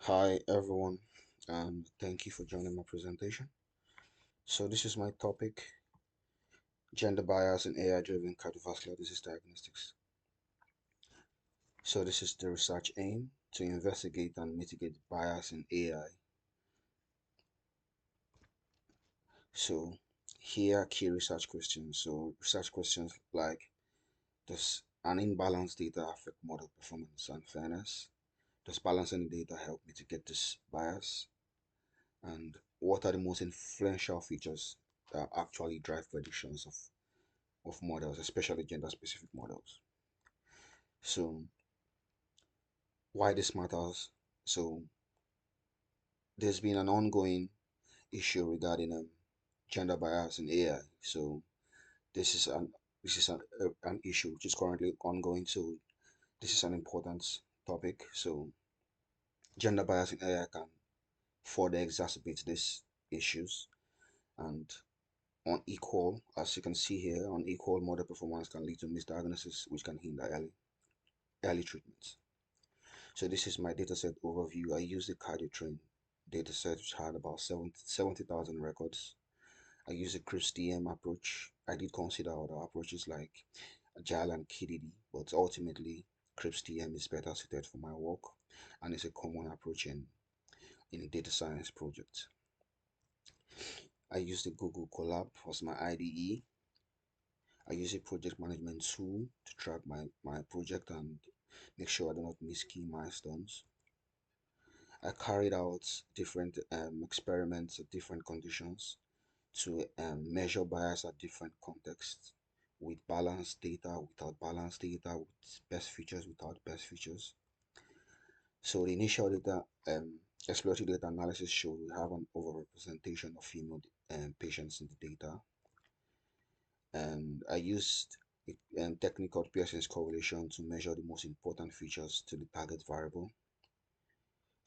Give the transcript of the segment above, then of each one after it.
Hi everyone, and thank you for joining my presentation. So this is my topic, gender bias in AI-driven cardiovascular disease diagnostics. So this is the research aim to investigate and mitigate bias in AI. So here are key research questions. So research questions like, does an imbalanced data affect model performance and fairness? Does balancing the data help mitigate this bias? And what are the most influential features that actually drive predictions of models, especially gender-specific models? So why this matters? So there's been an ongoing issue regarding gender bias in AI. So this is an an issue which is currently ongoing. So this is an important topic. So gender bias in AI can further exacerbate these issues, and unequal, as you can see here, unequal model performance can lead to misdiagnosis, which can hinder early treatment. So this is my dataset overview. I used the CardioTrain dataset, which had about 70,000 records. I used the CRISP-DM approach. I did consider other approaches like Agile and KDD, but ultimately CRISP-DM is better suited for my work, and it's a common approach in a data science project. I used the Google Colab as my IDE. I use a project management tool to track my project and make sure I do not miss key milestones. I carried out different experiments at different conditions to measure bias at different contexts, with balanced data, without balanced data, with best features, without best features. So the initial data, exploratory data analysis showed we have an overrepresentation of female patients in the data. And I used a technique called Pearson's correlation to measure the most important features to the target variable.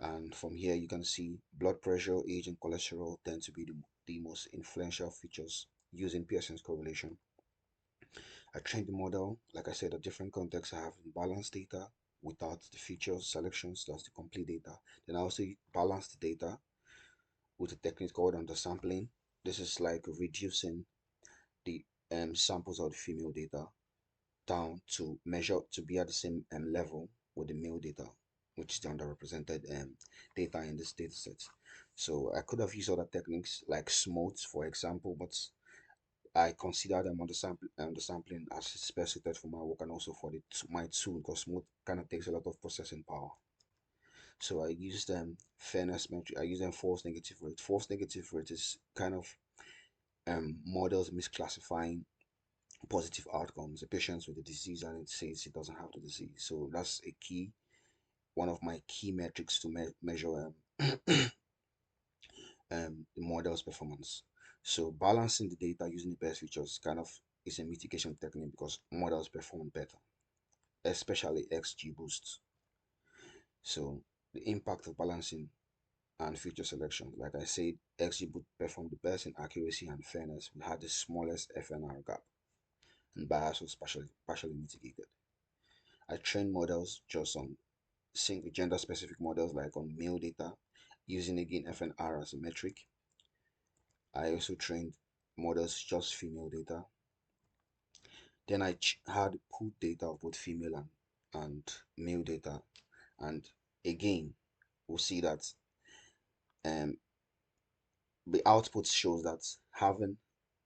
And from here, you can see blood pressure, age, and cholesterol tend to be the most influential features using Pearson's correlation. I trained the model, like I said, at different contexts. I have balanced data without the features, selections, that's the complete data. Then I also balanced the data with a technique called undersampling. This is like reducing the samples of the female data down to measure to be at the same level with the male data, which is the underrepresented data in this data set. So I could have used other techniques like smooth, for example, but I consider them on the sampling as it's best suited for my work and also for my tool, because smooth kind of takes a lot of processing power. So I use them fairness metric. I use them false negative rate. False negative rate is kind of models misclassifying positive outcomes. A patient with the disease and it says it doesn't have the disease. So that's a key, one of my key metrics to measure the model's performance. So balancing the data using the best features kind of is a mitigation technique because models perform better, especially XGBoost. So the impact of balancing and feature selection, like I said, XGBoost performed the best in accuracy and fairness. We had the smallest FNR gap, and bias was partially mitigated. I trained models just on single gender specific models like on male data using again FNR as a metric. I also trained models just female data. Then I had pooled data of both female and male data. And again, we'll see that um, the output shows that having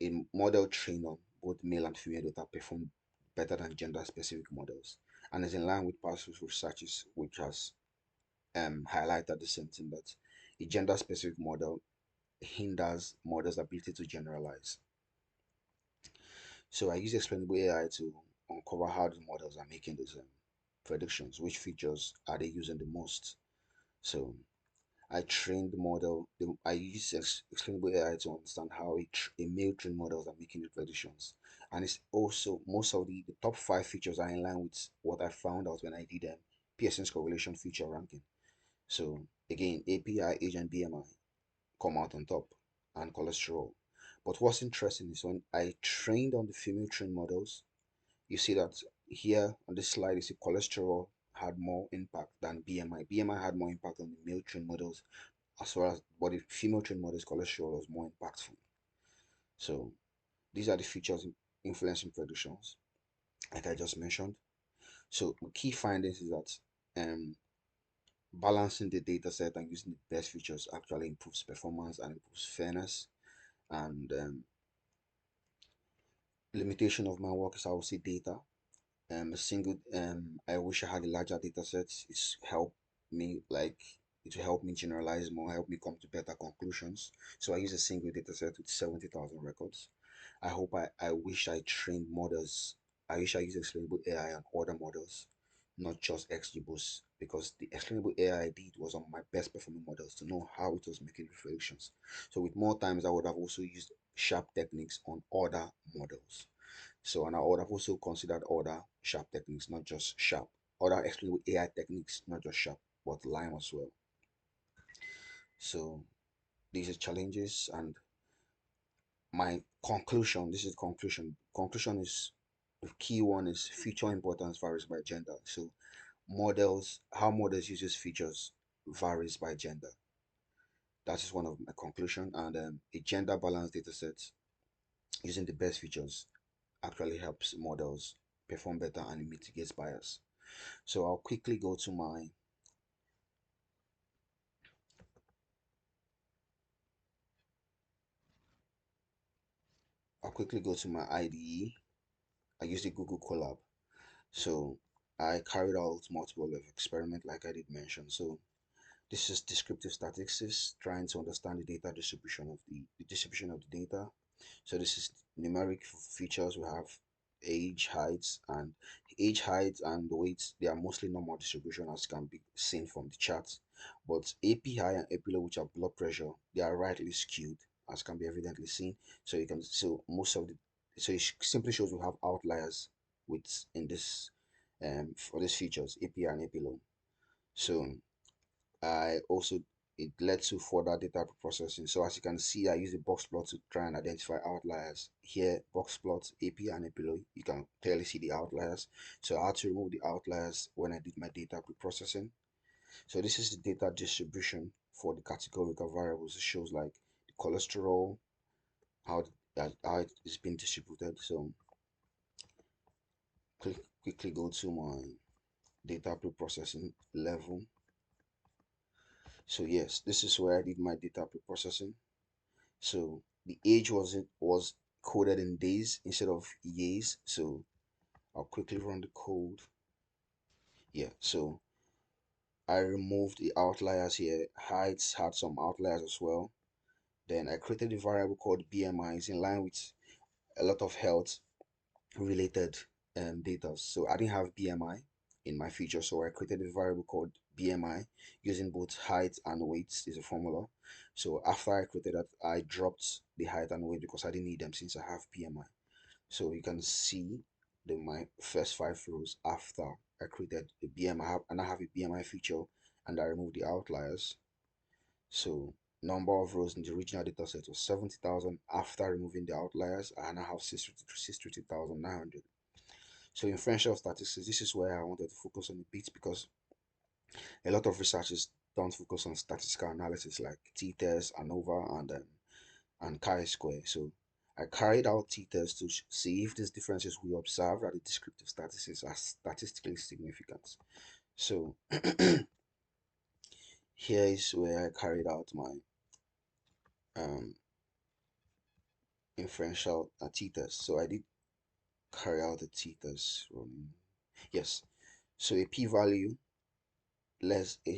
a model trained on both male and female data perform better than gender specific models. And is in line with past researches which has highlighted the same thing that a gender specific model hinders models' ability to generalize. So I use explainable AI to uncover how the models are making these predictions, which features are they using the most. So I trained the model. I use explainable AI to understand how a male trained models are making the predictions, and it's also most of the top 5 features are in line with what I found out when I did Pearson's correlation feature ranking. So again, API, age, and BMI come out on top, and cholesterol. But what's interesting is when I trained on the female trained models, you see that here on this slide, you see cholesterol had more impact than BMI. BMI had more impact on the male trained models as well as, but the female trained models cholesterol was more impactful. So these are the features influencing predictions, like I just mentioned. So key findings is that balancing the data set and using the best features actually improves performance and improves fairness. And limitation of my work is, I would say, data. A single I wish I had a larger data set. It's help me like it will help me generalize more, help me come to better conclusions. So I use a single data set with 70,000 records. I wish I trained models. I wish I used explainable AI on other models, not just XGBoost, because the explainable AI I did was on my best performing models to know how it was making predictions. So with more times, I would have also used sharp techniques on other models. So, and I would have also considered other sharp techniques, not just sharp, other explainable AI techniques, not just sharp, but Lime as well. So these are challenges, and my conclusion, this is conclusion is, the key one is feature importance varies by gender. So models, how models uses features varies by gender. That is one of my conclusion. And a gender balanced data set using the best features actually helps models perform better and it mitigates bias. So I'll quickly go to my IDE. I use the Google Colab. So I carried out multiple of experiment like I did mention. So this is descriptive statistics, trying to understand the data distribution of the distribution of the data. So this is numeric features. We have age, height, and weight. They are mostly normal distribution as can be seen from the charts. But AP high and AP low, which are blood pressure, they are rightly skewed as can be evidently seen. So you can most of the so it simply shows we have outliers with in this for these features AP and AP low. So I also it led to further data processing. So as you can see, I use a box plot to try and identify outliers. Here, box plot, AP and below, you can clearly see the outliers. So I had to remove the outliers when I did my data preprocessing. So this is the data distribution for the categorical variables. It shows like the cholesterol, how how it is being distributed. So quickly go to my data preprocessing level. So yes, this is where I did my data preprocessing. So the age was coded in days instead of years. So I'll quickly run the code. Yeah, so I removed the outliers here. Heights had some outliers as well. Then I created a variable called BMIs in line with a lot of health related data. So I didn't have BMI in my feature, so I created a variable called BMI using both height and weight is a formula. So after I created that, I dropped the height and weight because I didn't need them since I have BMI. So you can see my first 5 rows after I created the BMI, and I have a BMI feature, and I removed the outliers. So number of rows in the original data set was 70,000. After removing the outliers, I now have 650,900. So inferential statistics, this is where I wanted to focus on a bit because a lot of researchers don't focus on statistical analysis like t-test, ANOVA, and chi-square. So I carried out t-tests to see if these differences we observed at the descriptive statistics are statistically significant. So here is where I carried out my um, inferential t-test. So I did carry out the t-test from, yes. So a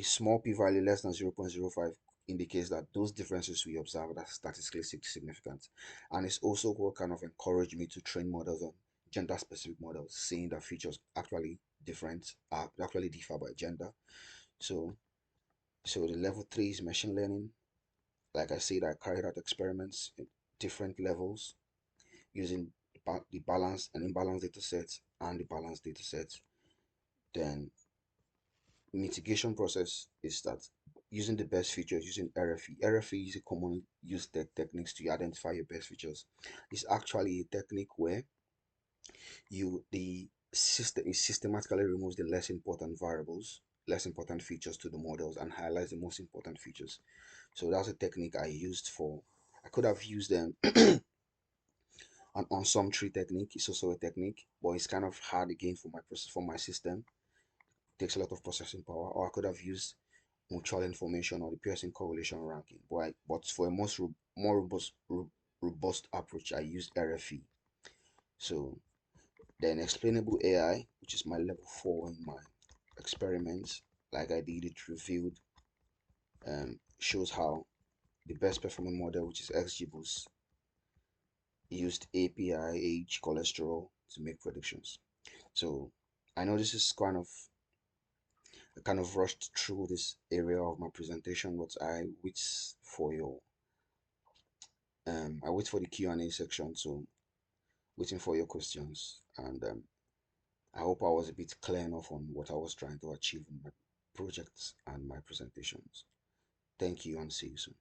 small p-value less than 0.05 indicates that those differences we observed are statistically significant. And it's also what kind of encouraged me to train models on gender specific models, seeing that features actually differ by gender. So the level 3 is machine learning. Like I said, I carried out experiments in different levels using the balanced and imbalanced data sets and the balanced data sets. Then mitigation process is that using the best features using RFE. RFE is a commonly used techniques to identify your best features. It's actually a technique where it systematically removes the less important variables, less important features to the models and highlights the most important features. So that's a technique I used for. I could have used an on tree technique. It's also a technique, but it's kind of hard again for my process for my system. It takes a lot of processing power. Or I could have used mutual information or the Pearson correlation ranking. But for a more robust approach, I used RFE. So then explainable AI, which is my level 4 in my experiments, like I did it revealed, shows how the best performing model, which is XGBoost, used API, age, cholesterol to make predictions. So I know this is I kind of rushed through this area of my presentation, but I wait for the Q&A section, so waiting for your questions. And I hope I was a bit clear enough on what I was trying to achieve in my projects and my presentations. Thank you and see you soon.